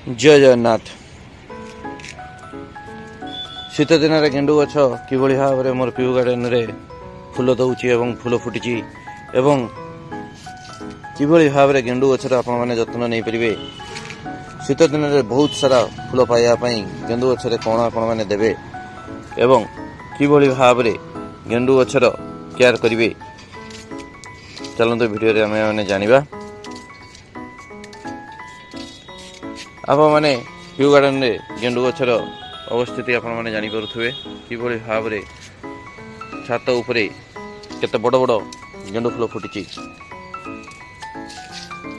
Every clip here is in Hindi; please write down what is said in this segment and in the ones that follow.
जय जगन्नाथ। शीत दिन गेंडु गछ कि भाव में मोर प्यू गार्डन रे फूल दौची एवं फूल फुटी एवं कि भाव में गेंडु गछर आपण मैंने जत्न नहीं पारे। शीत दिन में बहुत सारा फूल पाइबापी गेंडु गछरे कौन आपण मैंने देवे एवं कि भाव में गेंडु गछर केयर करेंगे चलते वीडियो रे आमे जानिबा। आप मैंने प्यू गार्डन रे गेंडु गछर अवस्थिति आपण मैंने जानी पारुथिबे कि भाव में छात उपरे केते बड़ बड़ गेंडु फूल फुटी।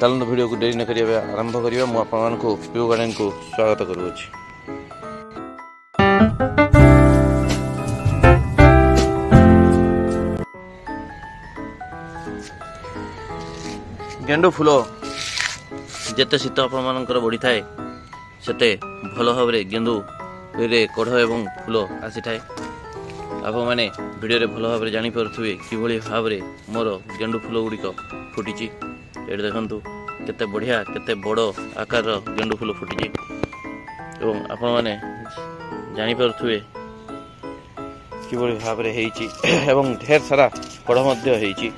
चलते वीडियो को देरी न करिया आरंभ करिया। मु आपण मानकु प्यू गार्डन को स्वागत करूछि। गेंडु फूल जेते शीत आपण मानकर बढ़ी थाए सेते भल भाव में गेंदु रे कढ़ एवं फूल आसी थाए। आप मैंने वीडियो रे भल भाव में जानी पारुथिबे कि भाव में मोर गेंडु फूल गुड़िक फुटी। ये देखंतु केते बढ़िया केते बड़ आकार गेंडु फूल फुटी एवं आपण मैंने जानी पारुथिबे कि भाव में हेइची एवं ढेर सारा कढ़ मध्य हेइची।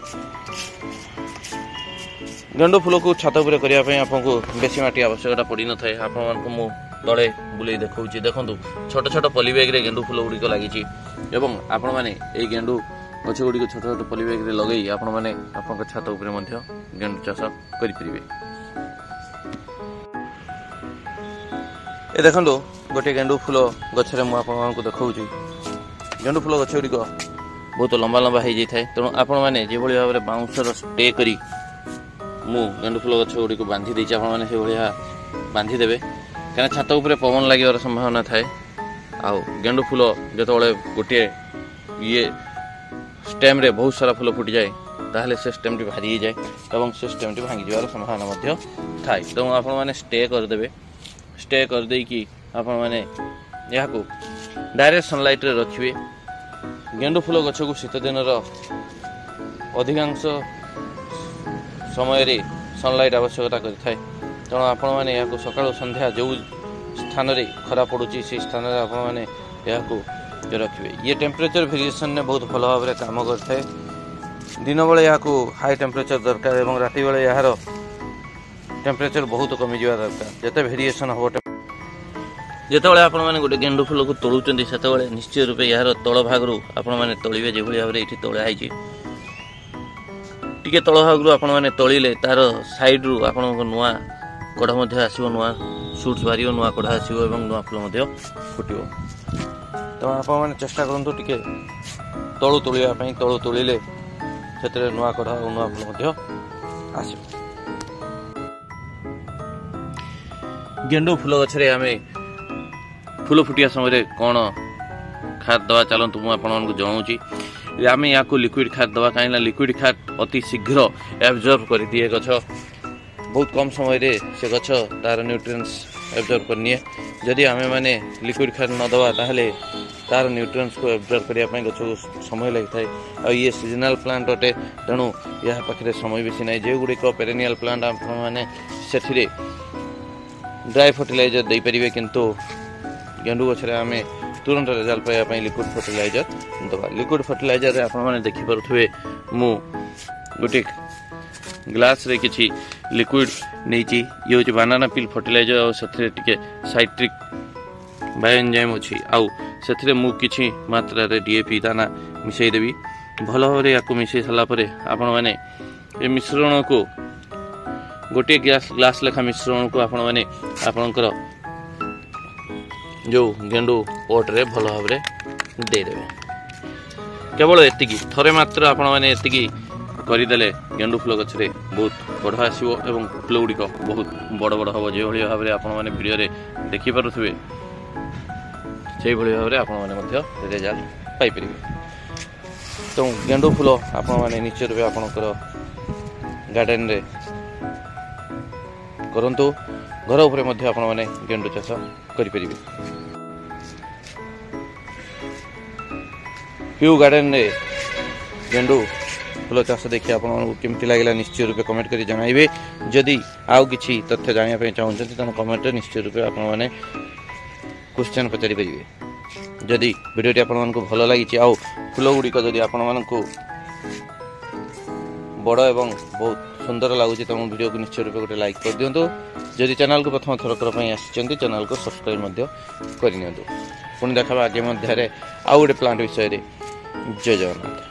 गेंडु फूल को छात उपर करने आपको बेसी माटी आवश्यकता पड़ न था। आपको मु तले बुले देखा देखो छोट छोट पॉली बैग रे गेंडु फूल गुड़िक लगी आपण मैंने ये गेंडु गछ गुड़िक छोट छोट पॉली बैग रे लगे आपण मैंने आपन छात उपर गेंडु चाष करेंगे। ये देखो गोटे गेंडु फूल गछरे मु आपको देखा गेंडु फूल गछ गुड़िक बहुत लंबा लंबा हो जाए। तेणु आपण मैंने जो भाव में बाउंसर स्टे करी मु गेंडु फूल गछ गुड़ी बांधी देछि आपण माने से भलिया बांधी देबे कना छात ऊपर पवन लागिवार संभावना थाए। आ गेंडु फूल जतबेले गोटे ये स्टेम रे बहुत सारा फूल फुटी जाए ताहले से स्टेम टी भारी जाए एवं से स्टेम टी भांगी जावार संभावना मध्य थाए। तो आपण माने स्टे कर देबे। स्टे कर देई कि आपण माने या को डायरेक्ट सनलाइट रे रखिबे। गेंडु फूल गछ को शीत दिन रो अधिकांश समय रे सनलाइट आवश्यकता करें। तेणु आपण मैंने यहाँ सकाळ संध्या जो स्थान रे खरा पड़ुची से स्थान रे आपण मैंने यहाँ रखिए। ये टेम्परेचर वेरिएशन ने बहुत भल भाव में काम करता है। दिन बेले यहाँ हाई टेम्परेचर दरकार एवं राति बेले यार टेम्परेचर बहुत कमी जा दरकार। जिते वेरिएशन हम जितेबाला आपण मैंने गोटे गेंडु फूल को तोलुचंदी सेतेबाला निश्चय रूपे यार तल भाग आपण मैंने तोलिबे जो भाव में ये तोड़ा है टिके तल भाग आपण मैंने तोलिले तार साइड रु आपण नुआ कढ़ मध्य आसीबो नुआ शूट्स बाहर नुआ कढ़ आसीबो एवं नुआ फूल मध्य फुटिबो। तो आपण मैंने चेष्टा करंतु टिके तळु तोलिया पई तळु तोलिले सेतरे नुआ कढ़ और नुआ फूल मध्य आसीबो। गेंडु फूल गछरे आमे फूल फुटिया समय कोन खाद दवा चलंतु मु आपण मानकु जणाउची। आम यहाँ को लिक्विड खाद दवा कहीं लिक्विड खाद अति शीघ्र एब्जर्व कर दिए गछ बहुत कम समय रे से गछ तार न्यूट्रिएंट्स एब्जर्व करनी। जदि आम मैंने लिक्विड खाद न दवा ताहले तार न्यूट्रिएंट्स को एब्जर्व करने गछ को समय लगी था। और ये सीजनल प्लांट अटे तेणु यहाँ पाखे समय बेसी ना जो गुड़िक पेरेनियल प्लांट आप मैंने से ड्राई फर्टिलाइजर दे पारे किंतु गेंडु गछरे आम तुरंत रिजल्ट पाइबा लिक्विड फर्टिलाइजर दबा। लिक्विड फर्टिलाइजर रे आपण माने देखि पारुथबे मु गोटे ग्लास रे किछि लिक्विड नैची। ये होछि बनाना पील फर्टिलाइजर और सेथरे टिके साइट्रिक बायोएंजाइम अछि आउ सेथरे मु किछि मात्रा रे डीएपी दाना मिसै देबी। भलो भाबरे याकु मिसै सला परे आपण माने ए मिश्रण को गोटे ग्लास लेखा मिश्रण को आपण माने आपणकर जो गेंडु पट रे भल भाव में देदेवे। केवल एतिकी थरे मात्र आपण मैंने एतिकी करदेले गेंडु फूल गछरे बहुत बढ़ आसो एवं फूल गुड़िक बहुत बड़ बड़ हम जो भाव में आपण मैंने वीडियो रे देखि पारुथिबे से भाव में आपण मैंने रिजल्ट पाई परिबे। तो गेंडु फूल आपण मैंने निश्चय रूपे आपणकर गार्डन रे करंतु घर उपरे मध्य आपण मैंने गेंडु चाष करि परिबे। प्यू गार्डन रे गेंडु फूल चाष देखिए आपमती लगे निश्चय रूपे कमेंट कर जनइबे जदि आउ कि तथ्य जानापी चाहते तेना कमेंट निश्चय रूपे आपने क्वेश्चन पचारि पारे जदि वीडियोटी आपको भल लगी आउ फूल गुड़िक जदि आपको बड़ एवं बहुत सुंदर लगुच तुम वीडियो को निश्चय रूपे गोटे लाइक कर दिंतु जदि चैनल को प्रथम थरकर आसी चैनल को सब्सक्राइब करनी पुणी देखा आगे मध्य आउ गोटे प्लांट विषय जय जगन्नाथ।